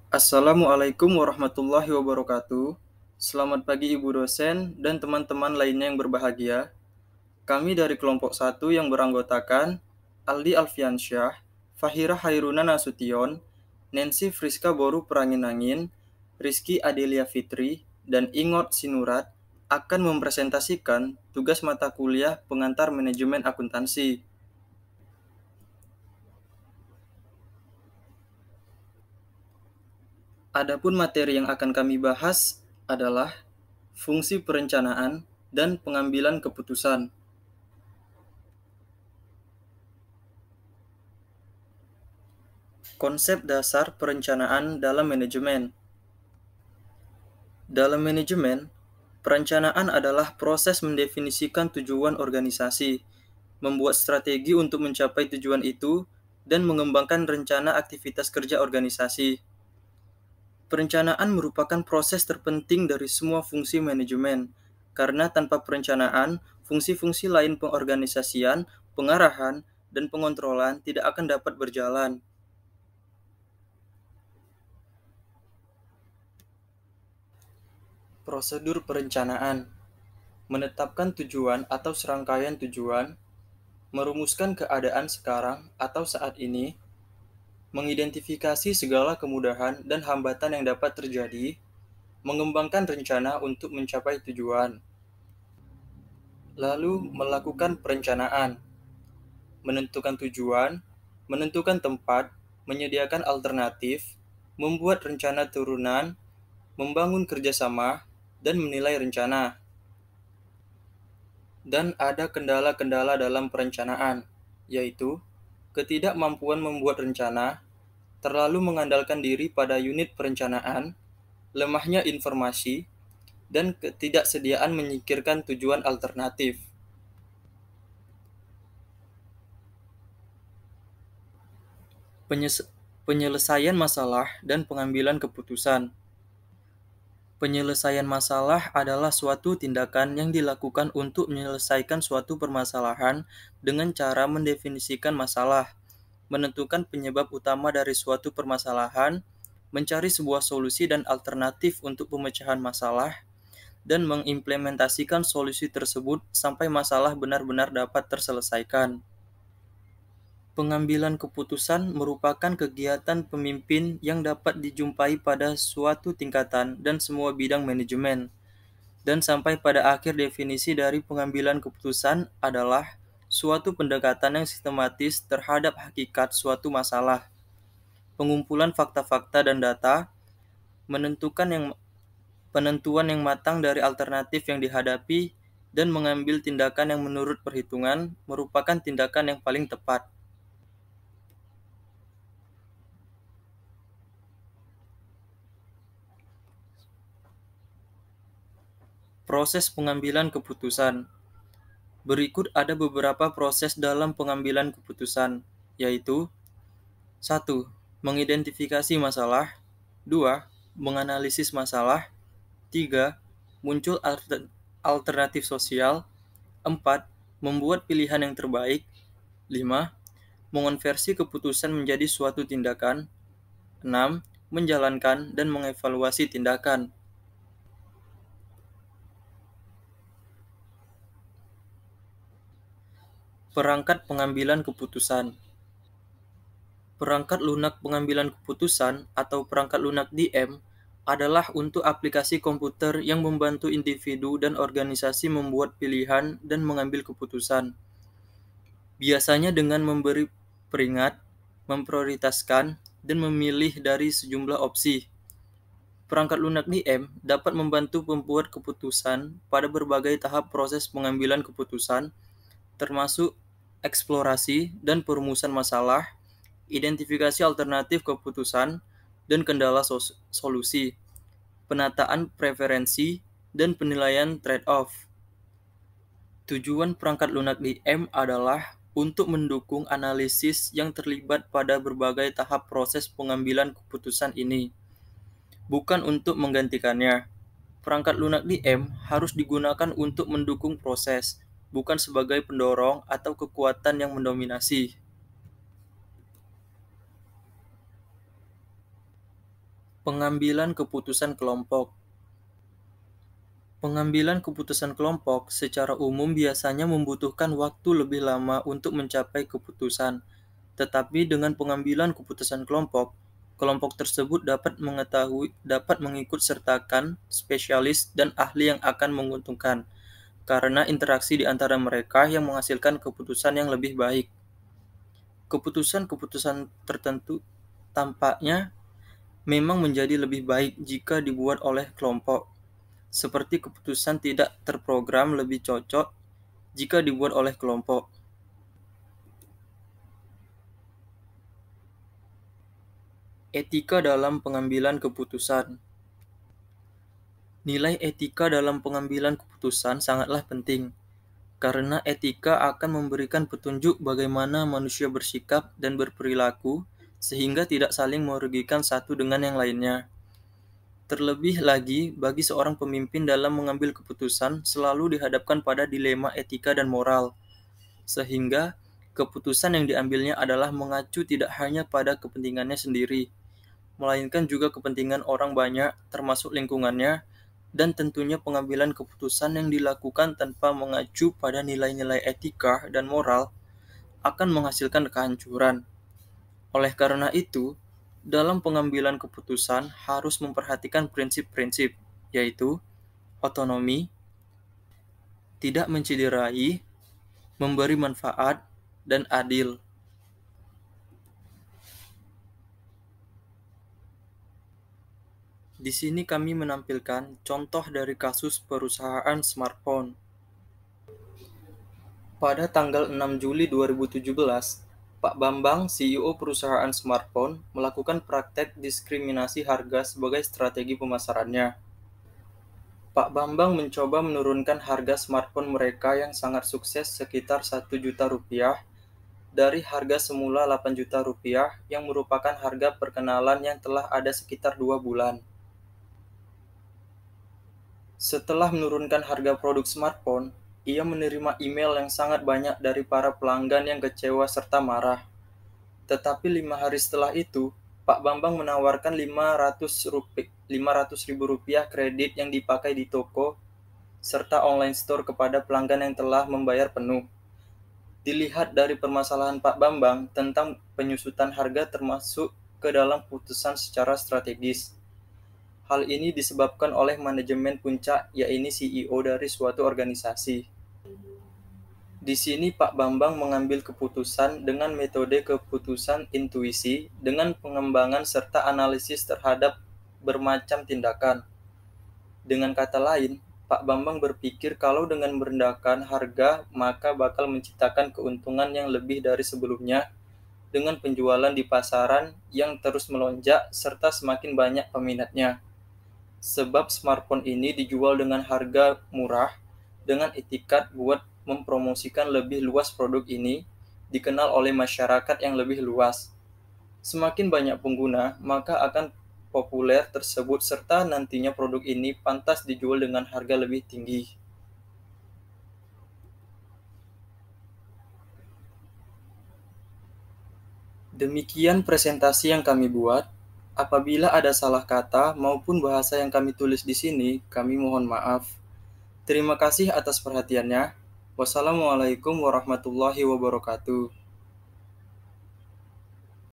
Assalamualaikum warahmatullahi wabarakatuh. Selamat pagi Ibu dosen dan teman-teman lainnya yang berbahagia. Kami dari kelompok 1 yang beranggotakan Aldi Alfiansyah, Fahira Hairuna Nasution, Nancy Friska Boru Perangin-Angin, Rizky Adelia Fitri, dan Ingot Sinurat akan mempresentasikan tugas mata kuliah pengantar manajemen akuntansi. Adapun materi yang akan kami bahas adalah fungsi perencanaan dan pengambilan keputusan. Konsep dasar perencanaan dalam manajemen. Dalam manajemen, perencanaan adalah proses mendefinisikan tujuan organisasi, membuat strategi untuk mencapai tujuan itu, dan mengembangkan rencana aktivitas kerja organisasi. Perencanaan merupakan proses terpenting dari semua fungsi manajemen, karena tanpa perencanaan, fungsi-fungsi lain pengorganisasian, pengarahan, dan pengontrolan tidak akan dapat berjalan. Prosedur perencanaan menetapkan tujuan atau serangkaian tujuan, merumuskan keadaan sekarang atau saat ini, mengidentifikasi segala kemudahan dan hambatan yang dapat terjadi, mengembangkan rencana untuk mencapai tujuan. Lalu melakukan perencanaan, menentukan tujuan, menentukan tempat, menyediakan alternatif, membuat rencana turunan, membangun kerjasama, dan menilai rencana. Dan ada kendala-kendala dalam perencanaan, yaitu ketidakmampuan membuat rencana, terlalu mengandalkan diri pada unit perencanaan, lemahnya informasi, dan ketidaksediaan menyingkirkan tujuan alternatif. Penyelesaian masalah dan pengambilan keputusan. Penyelesaian masalah adalah suatu tindakan yang dilakukan untuk menyelesaikan suatu permasalahan dengan cara mendefinisikan masalah, menentukan penyebab utama dari suatu permasalahan, mencari sebuah solusi dan alternatif untuk pemecahan masalah, dan mengimplementasikan solusi tersebut sampai masalah benar-benar dapat terselesaikan. Pengambilan keputusan merupakan kegiatan pemimpin yang dapat dijumpai pada suatu tingkatan dan semua bidang manajemen. Dan sampai pada akhir definisi dari pengambilan keputusan adalah suatu pendekatan yang sistematis terhadap hakikat suatu masalah, pengumpulan fakta-fakta dan data, penentuan yang matang dari alternatif yang dihadapi, dan mengambil tindakan yang menurut perhitungan merupakan tindakan yang paling tepat. Proses pengambilan keputusan. Berikut ada beberapa proses dalam pengambilan keputusan, yaitu 1. Mengidentifikasi masalah. 2. Menganalisis masalah. 3. Muncul alternatif sosial. 4. Membuat pilihan yang terbaik. 5. Mengonversi keputusan menjadi suatu tindakan. 6. Menjalankan dan mengevaluasi tindakan. Perangkat pengambilan keputusan. Perangkat lunak pengambilan keputusan atau perangkat lunak DM adalah untuk aplikasi komputer yang membantu individu dan organisasi membuat pilihan dan mengambil keputusan. Biasanya dengan memberi peringat, memprioritaskan, dan memilih dari sejumlah opsi. Perangkat lunak DM dapat membantu pembuat keputusan pada berbagai tahap proses pengambilan keputusan, termasuk eksplorasi dan perumusan masalah, identifikasi alternatif keputusan dan kendala solusi, penataan preferensi, dan penilaian trade-off. Tujuan perangkat lunak DM adalah untuk mendukung analisis yang terlibat pada berbagai tahap proses pengambilan keputusan ini, bukan untuk menggantikannya. Perangkat lunak DM harus digunakan untuk mendukung proses, bukan sebagai pendorong atau kekuatan yang mendominasi. Pengambilan keputusan kelompok. Pengambilan keputusan kelompok secara umum biasanya membutuhkan waktu lebih lama untuk mencapai keputusan. Tetapi dengan pengambilan keputusan kelompok, kelompok tersebut dapat mengikut sertakan spesialis dan ahli yang akan menguntungkan, karena interaksi di antara mereka yang menghasilkan keputusan yang lebih baik. Keputusan-keputusan tertentu tampaknya memang menjadi lebih baik jika dibuat oleh kelompok, seperti keputusan tidak terprogram lebih cocok jika dibuat oleh kelompok. Etika dalam pengambilan keputusan. Nilai etika dalam pengambilan keputusan sangatlah penting, karena etika akan memberikan petunjuk bagaimana manusia bersikap dan berperilaku sehingga tidak saling merugikan satu dengan yang lainnya. Terlebih lagi, bagi seorang pemimpin dalam mengambil keputusan selalu dihadapkan pada dilema etika dan moral, sehingga keputusan yang diambilnya adalah mengacu tidak hanya pada kepentingannya sendiri, melainkan juga kepentingan orang banyak, termasuk lingkungannya, dan tentunya pengambilan keputusan yang dilakukan tanpa mengacu pada nilai-nilai etika dan moral akan menghasilkan kehancuran. Oleh karena itu, dalam pengambilan keputusan harus memperhatikan prinsip-prinsip, yaitu otonomi, tidak mencederai, memberi manfaat, dan adil. Di sini kami menampilkan contoh dari kasus perusahaan smartphone. Pada tanggal 6 Juli 2017, Pak Bambang, CEO perusahaan smartphone, melakukan praktek diskriminasi harga sebagai strategi pemasarannya. Pak Bambang mencoba menurunkan harga smartphone mereka yang sangat sukses sekitar 1 juta rupiah dari harga semula 8 juta rupiah yang merupakan harga perkenalan yang telah ada sekitar 2 bulan. Setelah menurunkan harga produk smartphone, ia menerima email yang sangat banyak dari para pelanggan yang kecewa serta marah. Tetapi 5 hari setelah itu, Pak Bambang menawarkan 500 ribu rupiah kredit yang dipakai di toko serta online store kepada pelanggan yang telah membayar penuh. Dilihat dari permasalahan Pak Bambang tentang penyusutan harga termasuk ke dalam putusan secara strategis. Hal ini disebabkan oleh manajemen puncak, yaitu CEO dari suatu organisasi. Di sini Pak Bambang mengambil keputusan dengan metode keputusan intuisi dengan pengembangan serta analisis terhadap bermacam tindakan. Dengan kata lain, Pak Bambang berpikir kalau dengan merendahkan harga maka bakal menciptakan keuntungan yang lebih dari sebelumnya dengan penjualan di pasaran yang terus melonjak serta semakin banyak peminatnya. Sebab smartphone ini dijual dengan harga murah dengan etikat buat mempromosikan lebih luas produk ini dikenal oleh masyarakat yang lebih luas. Semakin banyak pengguna, maka akan populer tersebut serta nantinya produk ini pantas dijual dengan harga lebih tinggi. Demikian presentasi yang kami buat. Apabila ada salah kata maupun bahasa yang kami tulis di sini, kami mohon maaf. Terima kasih atas perhatiannya. Wassalamualaikum warahmatullahi wabarakatuh.